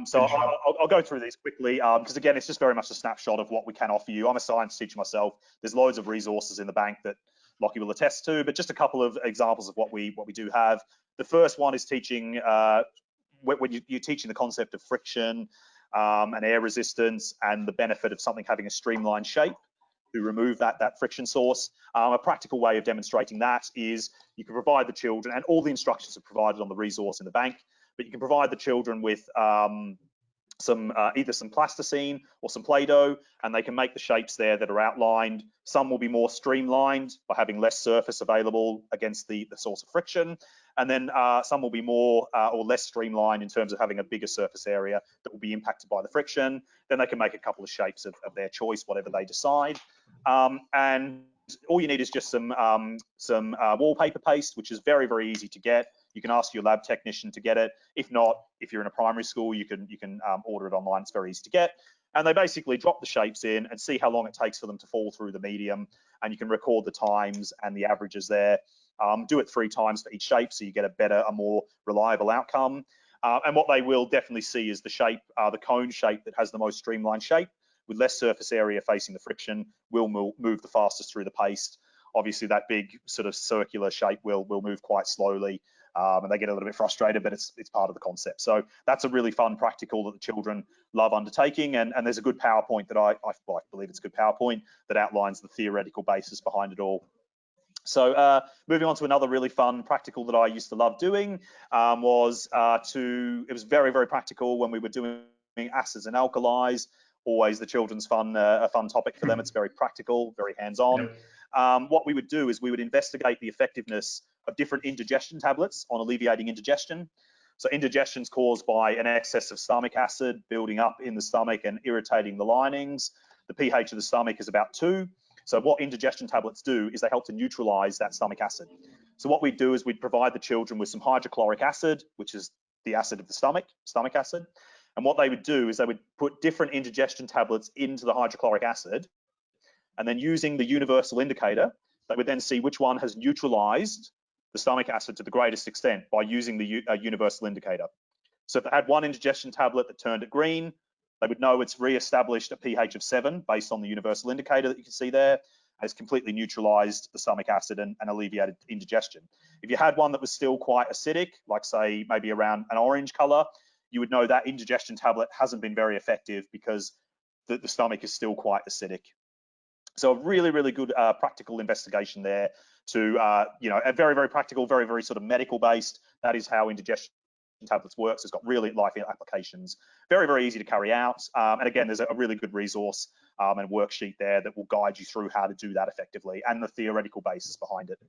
So I'll go through these quickly because again, it's just very much a snapshot of what we can offer you. I'm a science teacher myself. There's loads of resources in the bank that Lockie will attest to, but just a couple of examples of what we do have. The first one is teaching when you're teaching the concept of friction and air resistance and the benefit of something having a streamlined shape to remove that friction source. A practical way of demonstrating that is you can provide the children, and all the instructions are provided on the resource in the bank, but you can provide the children with either some plasticine or some Play-Doh, and they can make the shapes there that are outlined. Some will be more streamlined by having less surface available against the source of friction, and then some will be more or less streamlined in terms of having a bigger surface area that will be impacted by the friction. Then they can make a couple of shapes of their choice, whatever they decide. And all you need is just some wallpaper paste, which is very, very easy to get. You can ask your lab technician to get it. If not, if you're in a primary school, you can order it online. It's very easy to get. And they basically drop the shapes in and see how long it takes for them to fall through the medium. And you can record the times and the averages there. Do it 3 times for each shape so you get a more reliable outcome. And what they will definitely see is the shape, the cone shape that has the most streamlined shape with less surface area facing the friction will move the fastest through the paste. Obviously, that big sort of circular shape will move quite slowly. And they get a little bit frustrated, but it's part of the concept. So that's a really fun practical that the children love undertaking. And there's a good PowerPoint that I believe it's a good PowerPoint that outlines the theoretical basis behind it all. So moving on to another really fun practical that I used to love doing it was very, very practical when we were doing acids and alkalis. Always the children's a fun topic for them. It's very practical, very hands-on. What we would do is we would investigate the effectiveness of different indigestion tablets on alleviating indigestion. So indigestion is caused by an excess of stomach acid building up in the stomach and irritating the linings. The pH of the stomach is about 2. So what indigestion tablets do is they help to neutralize that stomach acid. So what we'd do is we'd provide the children with some hydrochloric acid, which is the acid of the stomach acid. And what they would do is they would put different indigestion tablets into the hydrochloric acid, and then using the universal indicator, they would then see which one has neutralized the stomach acid to the greatest extent by using the universal indicator. So if they had one indigestion tablet that turned it green, they would know it's re-established a pH of 7 based on the universal indicator that you can see there. Has completely neutralized the stomach acid and alleviated indigestion. If you had one that was still quite acidic, like say maybe around an orange color, you would know that indigestion tablet hasn't been very effective because the stomach is still quite acidic. So a really, really good practical investigation there to, a very, very practical, very, very sort of medical based. That is how indigestion tablets works. It's got really life applications. Very, very easy to carry out. And again, there's a really good resource and worksheet there that will guide you through how to do that effectively and the theoretical basis behind it.